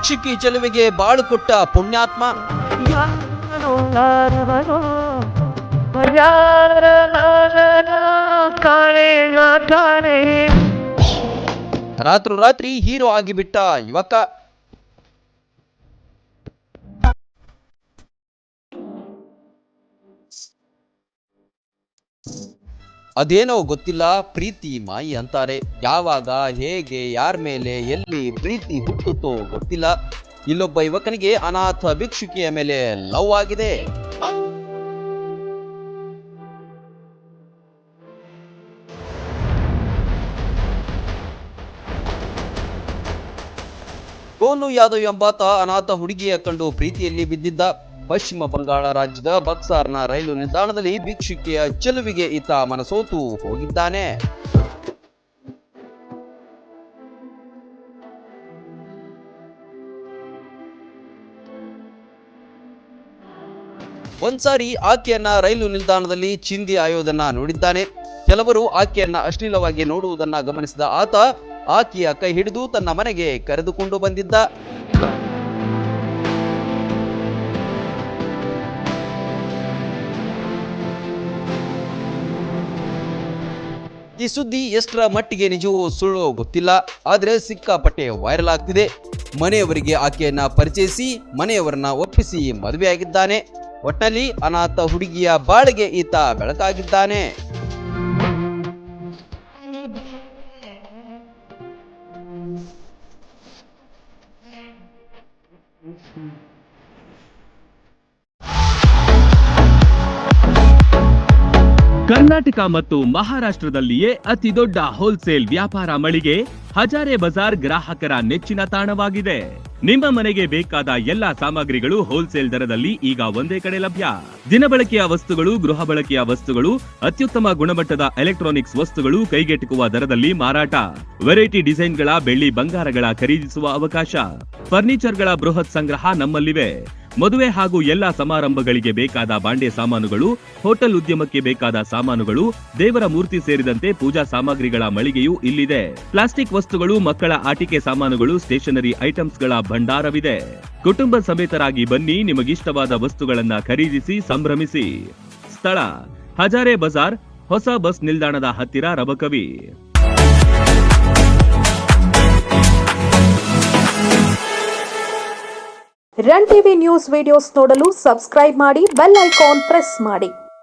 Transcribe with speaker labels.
Speaker 1: ಭಿಕ್ಷುಕಿ ಚೆಲುವಿಗೆ ಬಾಳು ಕೊಟ್ಟ ಪುಣ್ಯಾತ್ಮ. ರಾತ್ರೋರಾತ್ರಿ ಹೀರೋ ಆಗಿಬಿಟ್ಟ ಯುವಕ. ಅದೇನೋ ಗೊತ್ತಿಲ್ಲ, ಪ್ರೀತಿ ಮಾಯಿ ಅಂತಾರೆ. ಯಾವಾಗ, ಹೇಗೆ, ಯಾರ ಮೇಲೆ, ಎಲ್ಲಿ ಪ್ರೀತಿ ಹುಟ್ಟುತ್ತೋ ಗೊತ್ತಿಲ್ಲ. ಇಲ್ಲೊಬ್ಬ ಯುವಕನಿಗೆ ಅನಾಥ ಭಿಕ್ಷುಕಿಯ ಮೇಲೆ ಲವ್ ಆಗಿದೆ. ಗೋಲು ಯಾದವ್ ಎಂಬಾತ ಅನಾಥ ಹುಡುಗಿಯ ಕಂಡು ಪ್ರೀತಿಯಲ್ಲಿ ಬಿದ್ದಿದ್ದ. ಪಶ್ಚಿಮ ಬಂಗಾಳ ರಾಜ್ಯದ ಬಕ್ಸಾರ್ನ ರೈಲು ನಿಲ್ದಾಣದಲ್ಲಿ ಭಿಕ್ಷುಕಿಯ ಚೆಲುವಿಗೆ ಈತ ಮನಸೋತು ಹೋಗಿದ್ದಾನೆ. ಒಂದ್ಸಾರಿ ಆಕೆಯನ್ನ ರೈಲು ನಿಲ್ದಾಣದಲ್ಲಿ ಚಿಂದಿ ಆಯೋದನ್ನ ನೋಡಿದ್ದಾನೆ. ಕೆಲವರು ಆಕೆಯನ್ನ ಅಶ್ಲೀಲವಾಗಿ ನೋಡುವುದನ್ನ ಗಮನಿಸಿದ ಆತ ಆಕೆಯ ಕೈ ಹಿಡಿದು ತನ್ನ ಮನೆಗೆ ಕರೆದುಕೊಂಡು ಬಂದಿದ್ದ. ಈ ಸುದ್ದಿ ಎಷ್ಟರ ಮಟ್ಟಿಗೆ ನಿಜವೋ ಸುಳ್ಳೋ ಗೊತ್ತಿಲ್ಲ, ಆದ್ರೆ ಸಿಕ್ಕಾಪಟ್ಟೆ ವೈರಲ್ ಆಗ್ತಿದೆ. ಮನೆಯವರಿಗೆ ಆಕೆಯನ್ನ ಪರಿಚಯಿಸಿ ಮನೆಯವರನ್ನ ಒಪ್ಪಿಸಿ ಮದುವೆಯಾಗಿದ್ದಾನೆ. ಒಟ್ಟಿನಲ್ಲಿ ಅನಾಥ ಹುಡುಗಿಯ ಬಾಳಿಗೆ ಈತ ಬೆಳಕಾಗಿದ್ದಾನೆ.
Speaker 2: ಕರ್ನಾಟಕ ಮತ್ತು ಮಹಾರಾಷ್ಟ್ರದಲ್ಲಿಯೇ ಅತಿ ದೊಡ್ಡ ಹೋಲ್ಸೇಲ್ ವ್ಯಾಪಾರ ಮಳಿಗೆ ಹಜಾರೆ ಬಜಾರ್ ಗ್ರಾಹಕರ ನೆಚ್ಚಿನ ತಾಣವಾಗಿದೆ. ನಿಮ್ಮ ಮನೆಗೆ ಬೇಕಾದ ಎಲ್ಲಾ ಸಾಮಗ್ರಿಗಳು ಹೋಲ್ಸೇಲ್ ದರದಲ್ಲಿ ಈಗ ಒಂದೇ ಕಡೆ ಲಭ್ಯ. ದಿನಬಳಕೆಯ ವಸ್ತುಗಳು, ಗೃಹ ಬಳಕೆಯ ವಸ್ತುಗಳು, ಅತ್ಯುತ್ತಮ ಗುಣಮಟ್ಟದ ಎಲೆಕ್ಟ್ರಾನಿಕ್ಸ್ ವಸ್ತುಗಳು ಕೈಗೆಟುಕುವ ದರದಲ್ಲಿ ಮಾರಾಟ. ವೆರೈಟಿ ಡಿಸೈನ್ಗಳ ಬೆಳ್ಳಿ ಬಂಗಾರಗಳ ಖರೀದಿಸುವ ಅವಕಾಶ. ಫರ್ನಿಚರ್ಗಳ ಬೃಹತ್ ಸಂಗ್ರಹ ನಮ್ಮಲ್ಲಿವೆ. ಮದುವೆ ಹಾಗೂ ಎಲ್ಲಾ ಸಮಾರಂಭಗಳಿಗೆ ಬೇಕಾದ ಬಾಂಡೆ ಸಾಮಾನುಗಳು, ಹೋಟೆಲ್ ಉದ್ಯಮಕ್ಕೆ ಬೇಕಾದ ಸಾಮಾನುಗಳು, ದೇವರ ಮೂರ್ತಿ ಸೇರಿದಂತೆ ಪೂಜಾ ಸಾಮಗ್ರಿಗಳ ಮಳಿಗೆಯೂ ಇಲ್ಲಿದೆ. ಪ್ಲಾಸ್ಟಿಕ್ ವಸ್ತುಗಳು, ಮಕ್ಕಳ ಆಟಿಕೆ ಸಾಮಾನುಗಳು, ಸ್ಟೇಷನರಿ ಐಟಮ್ಸ್ಗಳ ಭಂಡಾರವಿದೆ. ಕುಟುಂಬ ಸಮೇತರಾಗಿ ಬನ್ನಿ, ನಿಮಗಿಷ್ಟವಾದ ವಸ್ತುಗಳನ್ನ ಖರೀದಿಸಿ ಸಂಭ್ರಮಿಸಿ. ಸ್ಥಳ ಹಜಾರೆ ಬಜಾರ್, ಹೊಸ ಬಸ್ ನಿಲ್ದಾಣದ ಹತ್ತಿರ, Rabakavi.
Speaker 3: Run TV news videos ನೋಡಲು ಸಬ್ಸ್ಕ್ರೈಬ್ ಮಾಡಿ, ಬೆಲ್ ಐಕಾನ್ ಪ್ರೆಸ್ ಮಾಡಿ.